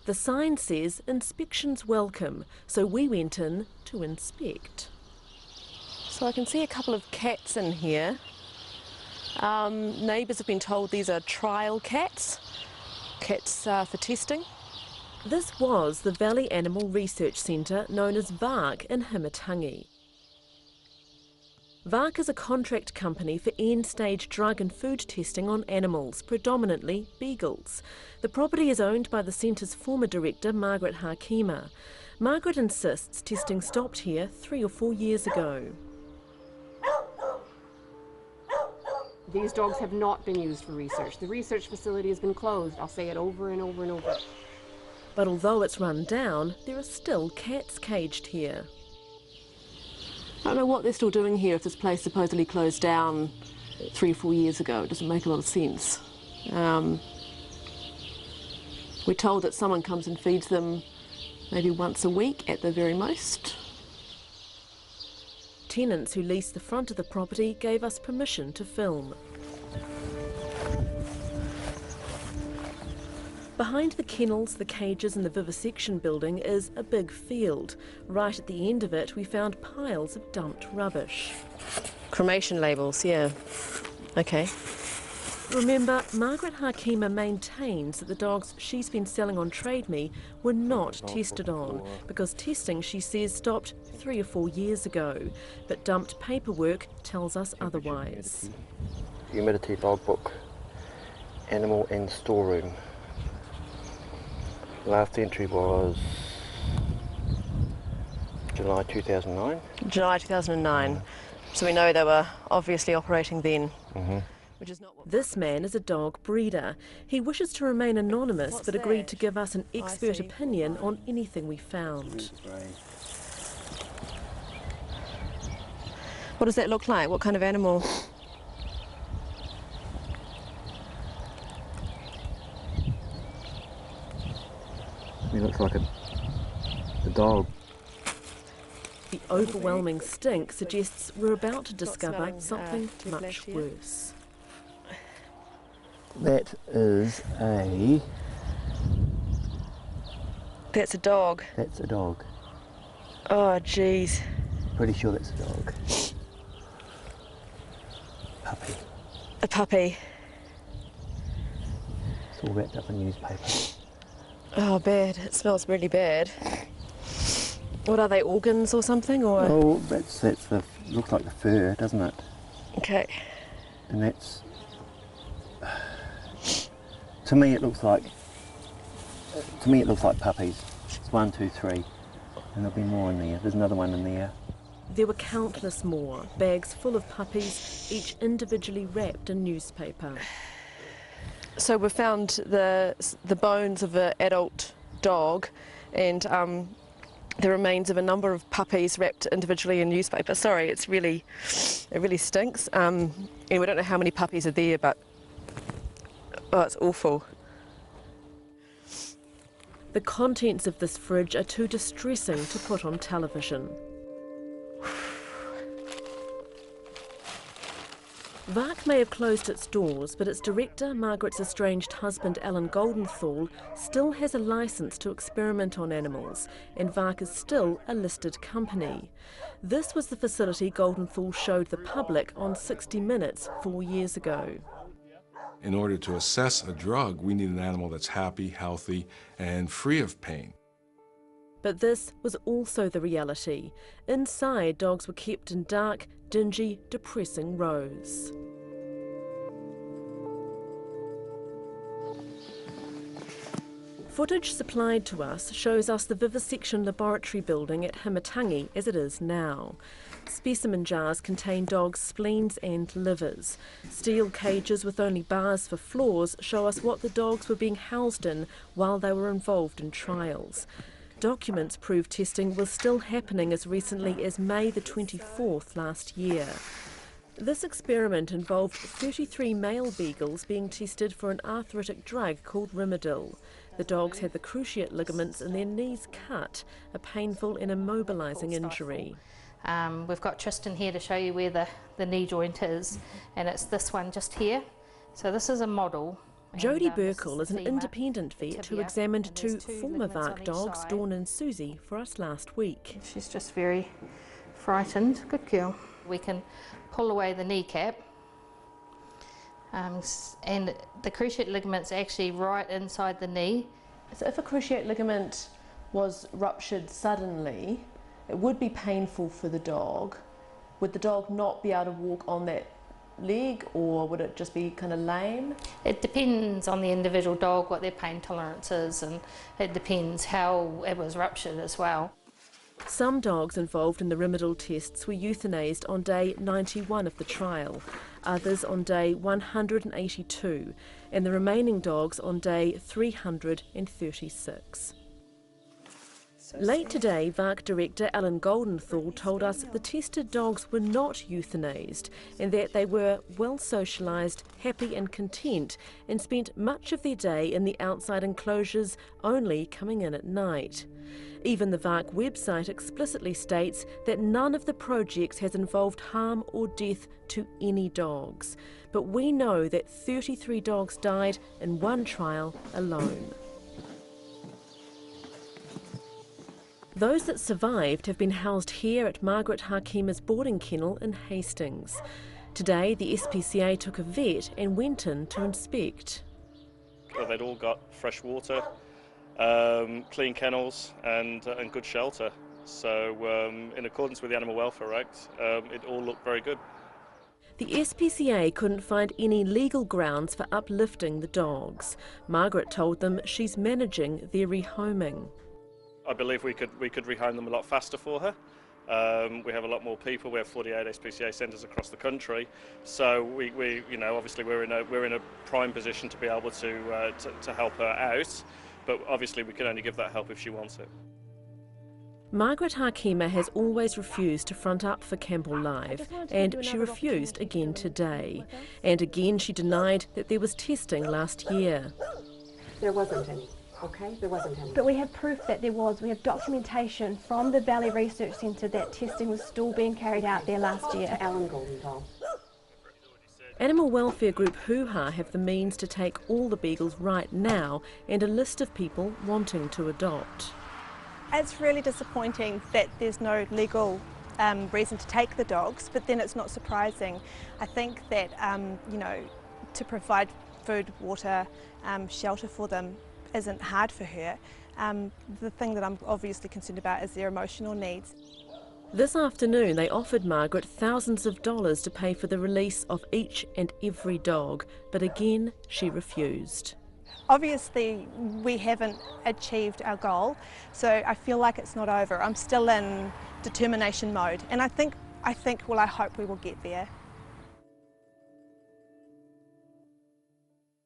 The sign says inspections welcome, so we went in to inspect. So I can see a couple of cats in here. Neighbours have been told these are trial cats for testing. This was the Valley Animal Research Centre known as VARC in Himitangi. VARC is a contract company for end-stage drug and food testing on animals, predominantly beagles. The property is owned by the centre's former director, Margaret Hakima. Margaret insists testing stopped here 3 or 4 years ago. These dogs have not been used for research. The research facility has been closed. I'll say it over and over and over. But although it's run down, there are still cats caged here. I don't know what they're still doing here if this place supposedly closed down 3 or 4 years ago. It doesn't make a lot of sense. We're told that someone comes and feeds them maybe once a week at the very most. Tenants who lease the front of the property gave us permission to film. Behind the kennels, the cages and the vivisection building is a big field. Right at the end of it we found piles of dumped rubbish. Cremation labels, yeah. Okay. Remember, Margaret Hakima maintains that the dogs she's been selling on Trade Me were not tested on, because testing, she says, stopped 3 or 4 years ago. But dumped paperwork tells us otherwise. Humidity logbook, animal and storeroom. Last entry was July 2009. July 2009. So we know they were obviously operating then. Which is not what... This man is a dog breeder. He wishes to remain anonymous, but agreed to give us an expert opinion on anything we found. What does that look like? What kind of animal? He looks like a dog. The overwhelming stink suggests we're about to discover something much worse. That is a... That's a dog. That's a dog. Oh, jeez. Pretty sure that's a dog. Puppy. A puppy. It's all wrapped up in newspaper. Oh, bad. It smells really bad. What are they, organs or something? Or? Oh, that's the... looks like the fur, doesn't it? Okay. And that's... To me it looks like puppies. It's 1, 2, 3, and there'll be more in there. There's another one in there. There were countless more, bags full of puppies, each individually wrapped in newspaper. So we found the bones of an adult dog and the remains of a number of puppies wrapped individually in newspaper. Sorry, it really stinks. And we don't know how many puppies are there, but oh, it's awful. The contents of this fridge are too distressing to put on television. VARC may have closed its doors, but its director, Margaret's estranged husband Alan Goldenthal, still has a licence to experiment on animals, and VARC is still a listed company. This was the facility Goldenthal showed the public on 60 Minutes 4 years ago. In order to assess a drug, we need an animal that's happy, healthy, and free of pain. But this was also the reality. Inside, dogs were kept in dark, dingy, depressing rows. Footage supplied to us shows us the vivisection laboratory building at Himitangi as it is now. Specimen jars contain dogs' spleens and livers. Steel cages with only bars for floors show us what the dogs were being housed in while they were involved in trials. Documents prove testing was still happening as recently as May the 24th last year. This experiment involved 33 male beagles being tested for an arthritic drug called Rimadyl. The dogs had the cruciate ligaments in their knees cut, a painful and immobilising injury. We've got Tristan here to show you where the knee joint is, and it's this one just here. So this is a model Jodie this is Burkle the is an femur, independent the vet who tibia, examined and there's 2 two former ligaments on Vark each dogs, side. Dawn and Susie, for us last week. She's just very frightened. Good girl. We can pull away the kneecap, and the cruciate ligament's actually right inside the knee. So if a cruciate ligament was ruptured suddenly, it would be painful for the dog. Would the dog not be able to walk on that leg, or would it just be kind of lame? It depends on the individual dog, what their pain tolerance is, and it depends how it was ruptured as well. Some dogs involved in the Rimadyl tests were euthanased on day 91 of the trial, others on day 182, and the remaining dogs on day 336. Late today, Vark director Alan Goldenthal told us the tested dogs were not euthanased and that they were well socialised, happy and content, and spent much of their day in the outside enclosures, only coming in at night. Even the Vark website explicitly states that none of the projects has involved harm or death to any dogs. But we know that 33 dogs died in one trial alone. Those that survived have been housed here at Margaret Hakima's boarding kennel in Hastings. Today, the SPCA took a vet and went in to inspect. They'd all got fresh water, clean kennels and good shelter. So in accordance with the Animal Welfare Act, it all looked very good. The SPCA couldn't find any legal grounds for uplifting the dogs. Margaret told them she's managing their rehoming. I believe we could rehome them a lot faster for her. We have a lot more people. We have 48 SPCA centres across the country, so we you know, obviously we're in a prime position to be able to help her out. But obviously we can only give that help if she wants it. Margaret Hakima has always refused to front up for Campbell Live, and she refused again today. And again she denied that there was testing last year. There wasn't any. Okay, there wasn't any. But we have proof that there was. We have documentation from the Valley Research Centre that testing was still being carried out there last year. Alan Goldenthal. Animal welfare group Hoo Ha have the means to take all the beagles right now and a list of people wanting to adopt. It's really disappointing that there's no legal reason to take the dogs, but then it's not surprising. I think that, you know, to provide food, water, shelter for them isn't hard for her. The thing that I'm obviously concerned about is their emotional needs. This afternoon they offered Margaret thousands of dollars to pay for the release of each and every dog, but again she refused. Obviously we haven't achieved our goal, so I feel like it's not over. I'm still in determination mode, and I hope we will get there.